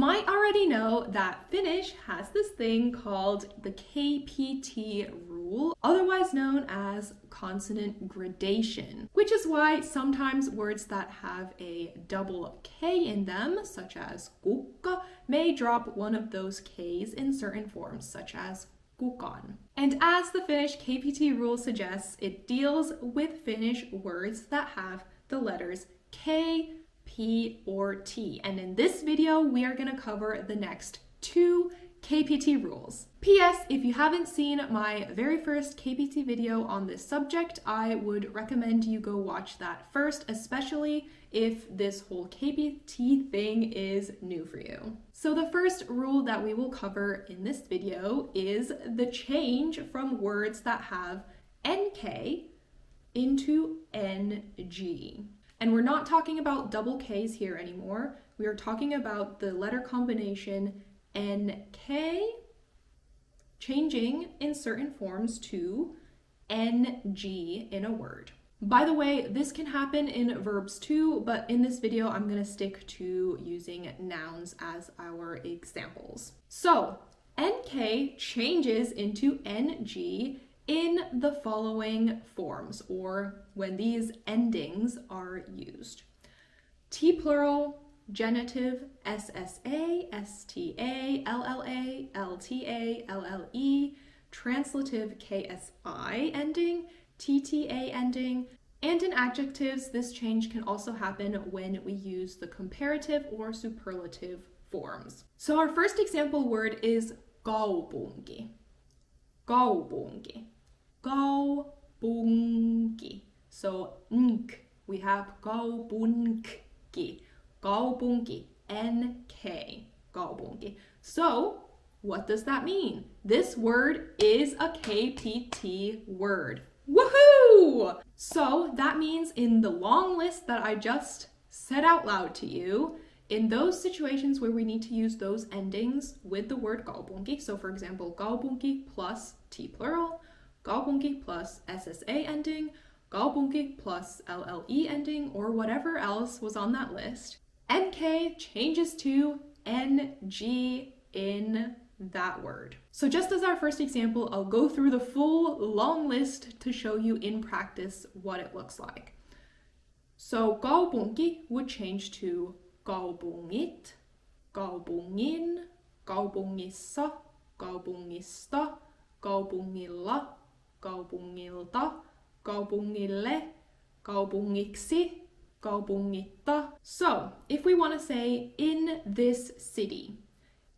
might already know that Finnish has this thing called the KPT Rule, otherwise known as Consonant Gradation, which is why sometimes words that have a double K in them, such as kukka, may drop one of those Ks in certain forms, such as kukan. And as the Finnish KPT Rule suggests, it deals with Finnish words that have the letters K, P, or T. And in this video, we are going to cover the next 2 KPT rules. P.S. If you haven't seen my very first KPT video on this subject, I would recommend you go watch that first, especially if this whole KPT thing is new for you. So the first rule that we will cover in this video is the change from words that have NK into NG. And we're not talking about double Ks here anymore. We are talking about the letter combination NK changing in certain forms to NG in a word. By the way, this can happen in verbs too, but in this video, I'm gonna stick to using nouns as our examples. So NK changes into NG in the following forms, or when these endings are used. T plural, genitive, SSA, STA, LLA, LTA, LLE, translative KSI ending, TTA ending, and in adjectives, this change can also happen when we use the comparative or superlative forms. So our first example word is kaupunki. Kaupunki. Kaupunki. So nk, we have kaupunki. Kaupunki, NK, kaupunki. So what does that mean? This word is a KPT word. Woohoo! So that means in the long list that I just said out loud to you, in those situations where we need to use those endings with the word kaupunki, so for example, kaupunki plus T plural, kaupunki plus SSA ending, kaupunki plus LLE ending, or whatever else was on that list, NK changes to NG in that word. So just as our first example, I'll go through the full long list to show you in practice what it looks like. So kaupunki would change to kaupungit, kaupungin, kaupungissa, kaupungista, kaupungilla, kaupungilta, kaupungille, kaupungiksi, kaupungitta. So if we want to say in this city,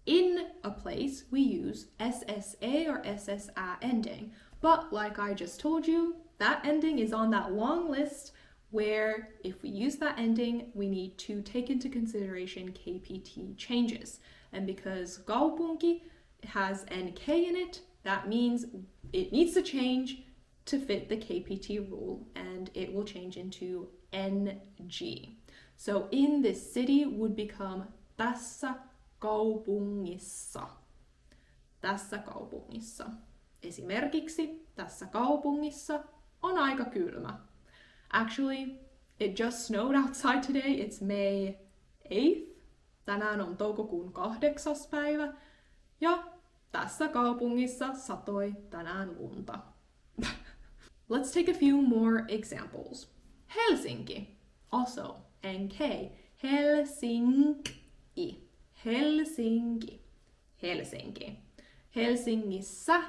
in a place, we use SSA or SSA ending. But like I just told you, that ending is on that long list where if we use that ending, we need to take into consideration KPT changes. And because kaupunki has NK in it, that means it needs to change to fit the KPT rule, and it will change into NG. So in this city would become tässä kaupungissa. Tässä kaupungissa. Esimerkiksi tässä kaupungissa on aika kylmä. Actually, it just snowed outside today. It's May 8th. Tänään on toukokuun 8. päivä. Ja tässä kaupungissa satoi tänään lunta. Let's take a few more examples. Helsinki, also NK. Helsinki. Helsinki. Helsinki. Helsingissä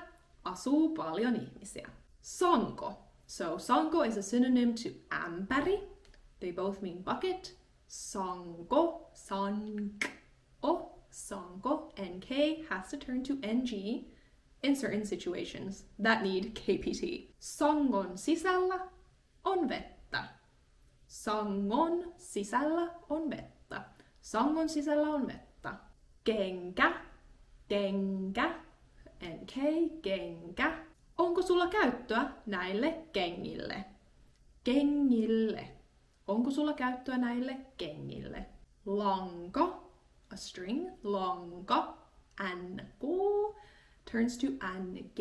asuu paljon ihmisiä. Sanko. So Sanko is a synonym to ämpäri. They both mean bucket. Sanko, sanko, sanko. NK has to turn to NG in certain situations that need KPT. Sangon sisällä on vettä. Sangon sisällä on vettä. Sangon sisällä on vettä. Kenkä, kenkä. NK, kenkä. Onko sulla käyttöä näille kengille? Kengille. Onko sulla käyttöä näille kengille? Lanka, a string, lanka, NK, turns to NG,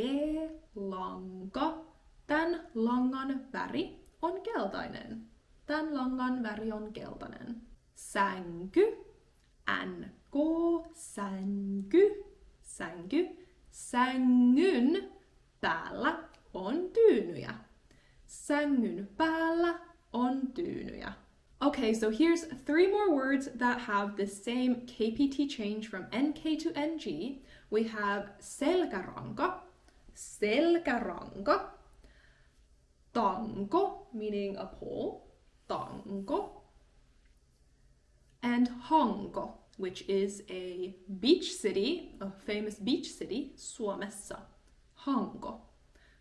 lanka. Tän langan väri on keltainen. Tän langan väri on keltainen. Sänky, NK, sänky, sänky. Sängyn päällä on tyynyjä. Sängyn päällä on tyynyjä. Okay, so here's 3 more words that have the same KPT change from NK to NG. We have selkäranka, selkäranka, tango, meaning a pole, tango, and Hanko, which is a beach city, a famous beach city, Suomessa, Hanko.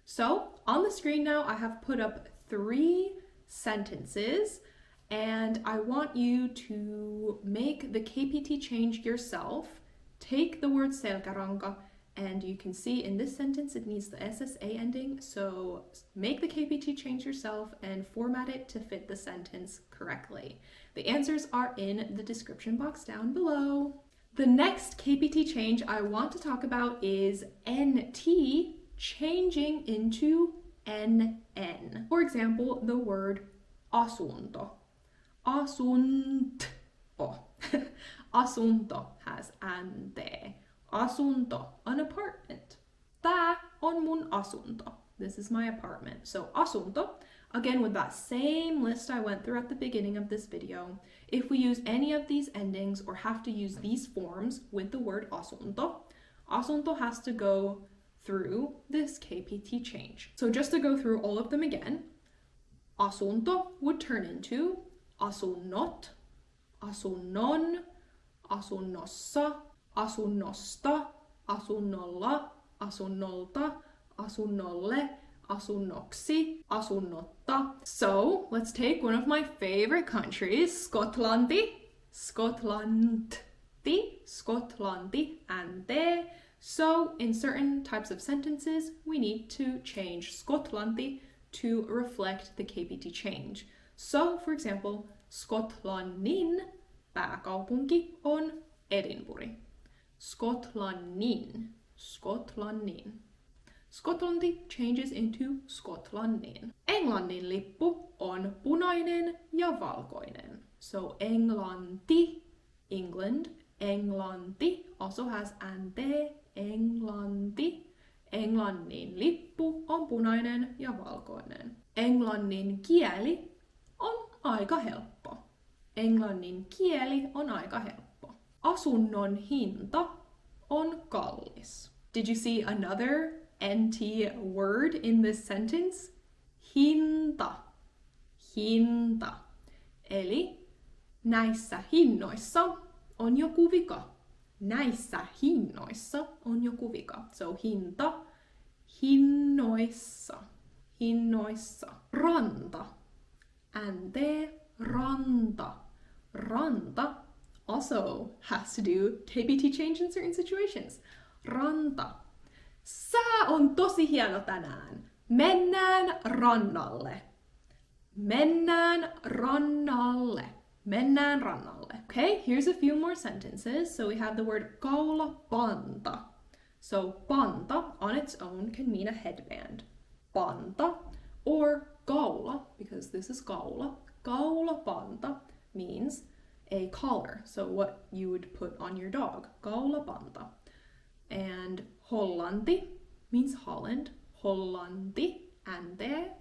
So on the screen now, I have put up 3 sentences, and I want you to make the KPT change yourself. Take the word selkäranga, and you can see in this sentence it needs the SSA ending, so make the KPT change yourself and format it to fit the sentence correctly. The answers are in the description box down below. The next KPT change I want to talk about is NT changing into NN. For example, the word asunto. Asunto. Asunto has ante. Asunto, an apartment. Tää on mun asunto. This is my apartment. So asunto, again with that same list I went through at the beginning of this video, if we use any of these endings or have to use these forms with the word asunto, asunto has to go through this KPT change. So just to go through all of them again, asunto would turn into asunnot, asunnon, asunnossa, asunnosta, asunnolla, asunnolta, asunnolle, asunnoksi, asunnotta. So let's take one of my favorite countries, Skotlandi, Skotlanti, Skotlandi, ante. So in certain types of sentences, we need to change Skotlanti to reflect the KPT change. So for example, Skotlannin pääkaupunki on Edinburgh. Skotlannin, Skotlannin. Skotlanti changes into Skotlannin. Englannin lippu on punainen ja valkoinen. So Englanti, England, Englanti also has ante, Englanti. Englannin lippu on punainen ja valkoinen. Englannin kieli on aika helppo. Englannin kieli on aika helppo. Asunnon hinta on kallis. Did you see another NT word in this sentence? Hinta. Hinta. Eli näissä hinnoissa on joku vika. Näissä hinnoissa on joku vika. So hinta. Hinnoissa. Hinnoissa. Ranta. Ante. Ranta. Ranta also has to do KPT change in certain situations. Ranta. Sää on tosi hieno tänään. Mennään rannalle. Mennään rannalle. Mennään rannalle. Okay, here's a few more sentences. So we have the word kaulapanta. So panta on its own can mean a headband. Panta or kaula, because this is kaula. Kaulapanta means a collar. So what you would put on your dog. Kaulapanta. And Hollanti means Holland. Hollanti, ante.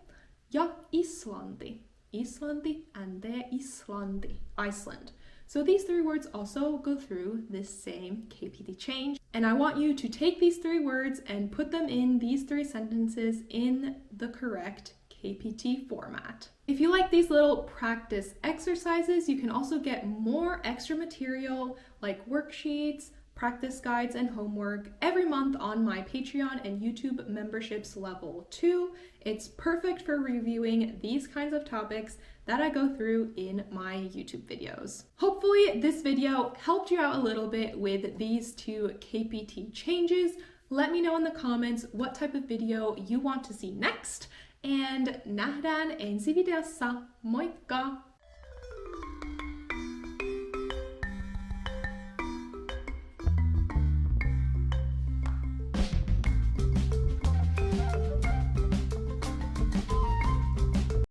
Ja Islanti. Islanti, ante, Islanti. Iceland. So these 3 words also go through this same KPT change. And I want you to take these 3 words and put them in these 3 sentences in the correct KPT format. If you like these little practice exercises, you can also get more extra material like worksheets, practice guides, and homework every month on my Patreon and YouTube memberships level 2. It's perfect for reviewing these kinds of topics that I go through in my YouTube videos. Hopefully this video helped you out a little bit with these 2 KPT changes. Let me know in the comments what type of video you want to see next. And nähdään ensi videossa. Moikka!